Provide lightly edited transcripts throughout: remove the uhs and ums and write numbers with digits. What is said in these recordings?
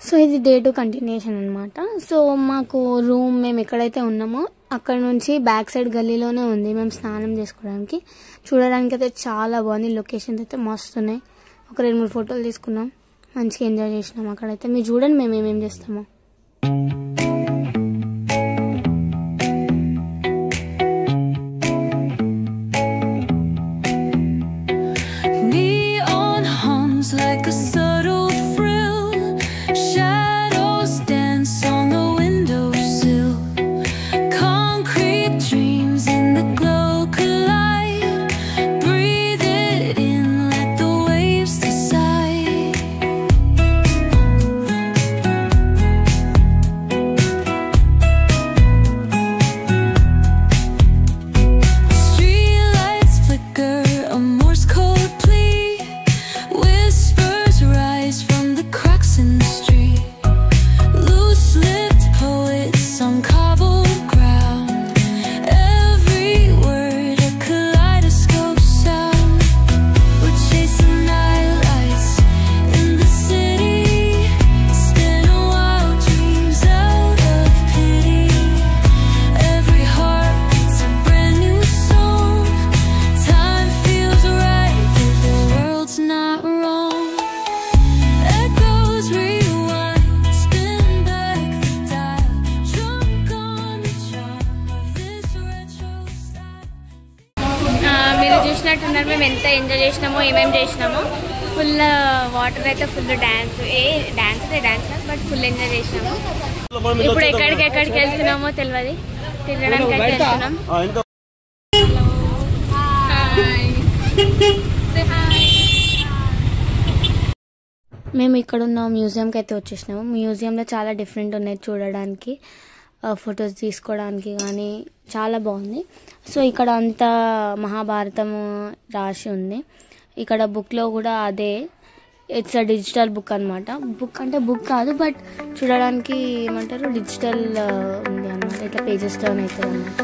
So ఇది day 2 continuation అనమాట. So మాకు రూమ్ మేము ఎక్కడైతే ఉన్నామో అక్కడ నుంచి బ్యాక్ సైడ్ గల్లీలోనే ఉంది మేము స్నానం చేసుకోవడానికి. చూడడానికి అయితే చాలా బాగుంది, లొకేషన్స్ అయితే మస్తు ఉన్నాయి. ఒక 2-3 ఫోటోలు తీసుకున్నాం, మంచిగా ఎంజాయ్ చేసినాం అక్కడైతే. మీరు చూడండి మేము ఏమేం చేస్తామో. చూసినట్టున్నారు మేము ఎంత ఎంజాయ్ చేసినామో ఏమేమి చేసినామో. ఫుల్ వాటర్ అయితే full dance but full enjoy చేసినాము. ఇప్పుడు ఎక్కడికి వెళ్తున్నామో తెలియదు, తిరగడానికి అయితే వెళ్తున్నాం. మేము ఇక్కడ ఉన్న మ్యూజియంకి అయితే వచ్చేసినాము. మ్యూజియంలో చాలా డిఫరెంట్ ఉన్నాయి చూడడానికి, ఫొటోస్ తీసుకోవడానికి కానీ చాలా బాగుంది. సో ఇక్కడ అంతా మహాభారతము రాసి ఉంది. ఇక్కడ బుక్లో కూడా అదే, ఇట్స్ అ డిజిటల్ బుక్ అనమాట. బుక్ అంటే బుక్ కాదు బట్ చూడడానికి ఏమంటారు డిజిటల్ ఉంది అన్నమాట. ఇట్లా పేజెస్లో అవుతుంది అన్నమాట.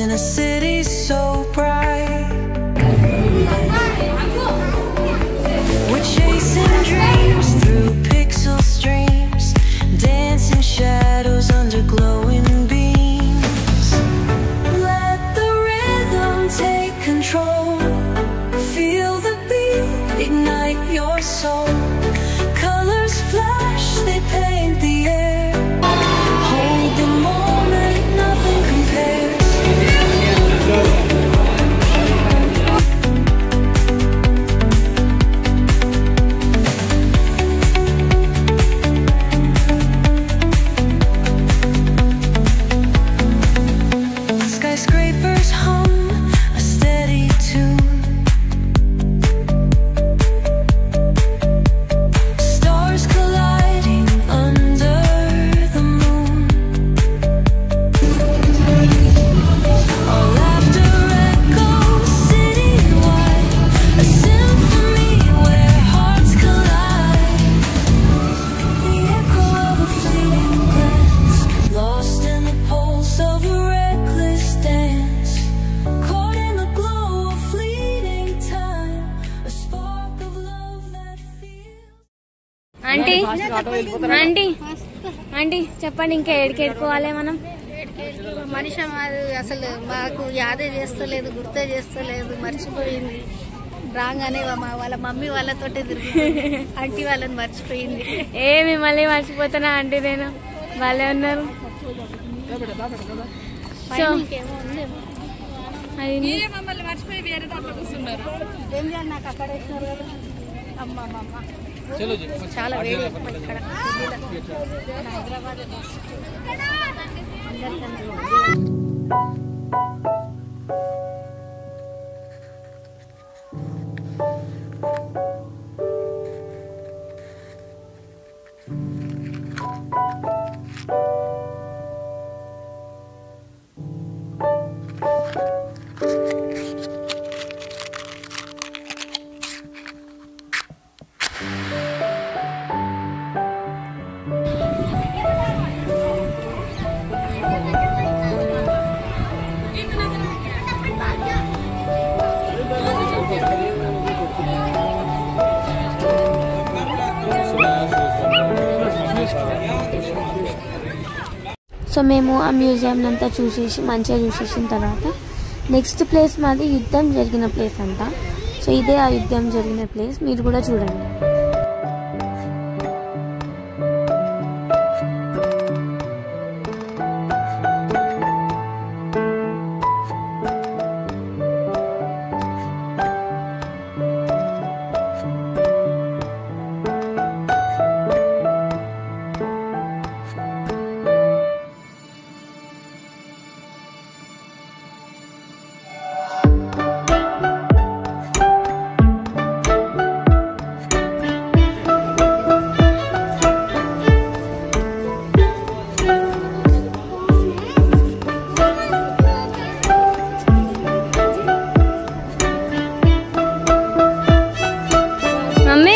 In a city so bright, we're chasing dreams through pixel streams, dancing shadows under glowing beams. Let the rhythm take control, feel the beat, ignite your soul. Colors flash, they paint the air, hold the moment, nothing compares. Skyscrapers hum a steady tune, stars colliding under the moon. Our laughter echoes citywide, a symphony where hearts collide. The echo of a fleeting glance, lost in the pulse of a reckless dance, caught in the glow of fleeting time, a spark of love that feels. Aunty చెప్పండి, ఇంకా ఏడుకోవాలి మనం. మనిషి అసలు మాకు యాదే చేస్తలేదు, గుర్తే చేస్తలేదు, మర్చిపోయింది. రాగానే వాళ్ళ మమ్మీ వాళ్ళతోటే తిరిగి ఆంటీ వాళ్ళని మర్చిపోయింది. మిమ్మల్ని మర్చిపోతానా ఆంటీ, నేను వాళ్ళే ఉన్నారు. సో మమ్మల్ని మర్చిపోయి వేరే దాంట్లో కూర్చున్నారు. ఏం చేయాలి, నాకు అక్కడ వేసినారు కదా. అమ్మ చాలా వేడి ఇక్కడ హైదరాబాద్. సో మేము ఆ మ్యూజియం అంతా చూసేసి మంచిగా చూసేసిన తర్వాత నెక్స్ట్ ప్లేస్ మాది యుద్ధం జరిగిన ప్లేస్ అంట. సో ఇదే ఆ యుద్ధం జరిగిన ప్లేస్, మీరు కూడా చూడండి. మమ్మీ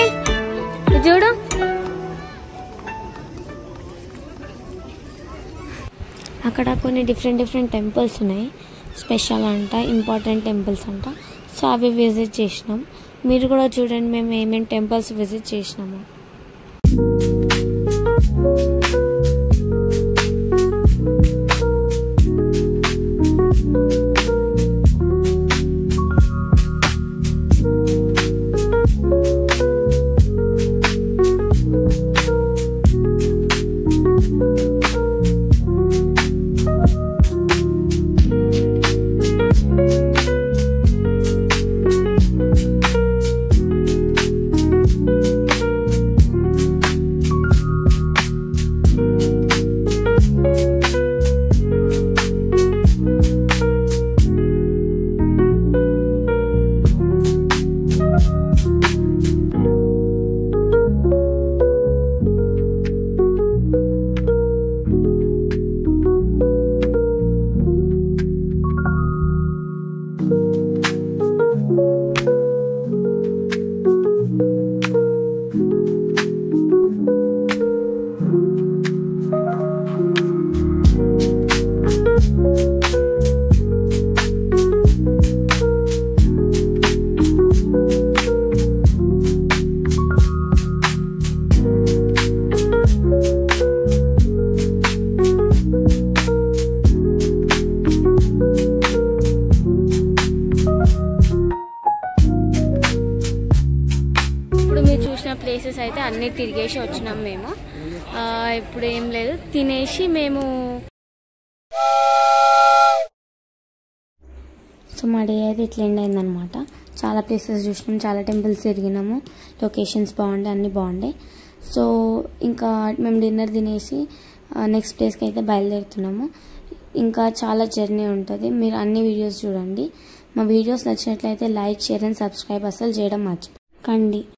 చూడు, అక్కడ కొన్ని డిఫరెంట్ టెంపుల్స్ ఉన్నాయి, స్పెషల్ అంట, ఇంపార్టెంట్ టెంపుల్స్ అంట. సో అవి విజిట్ చేసినాం. మీరు కూడా చూడండి మేము ఏమేమి టెంపుల్స్ విజిట్ చేసినాము. ప్లేసెస్ అయితే అన్నీ తిరిగేసి వచ్చినాం మేము. ఇప్పుడు ఏం లేదు, తినేసి మేము సో మా డే అయితే ఇట్లా ఎండ్ అయిందనమాట. చాలా ప్లేసెస్ చూసినాం, చాలా టెంపుల్స్ తిరిగినాము, లొకేషన్స్ బాగుండే, అన్నీ బాగుండే. సో ఇంకా మేము డిన్నర్ తినేసి నెక్స్ట్ ప్లేస్కి అయితే బయలుదేరుతున్నాము. ఇంకా చాలా జర్నీ ఉంటుంది, మీరు అన్ని వీడియోస్ చూడండి. మా వీడియోస్ నచ్చినట్లయితే లైక్, షేర్ అండ్ సబ్స్క్రైబ్ అసలు చేయడం మర్చిపోకండి.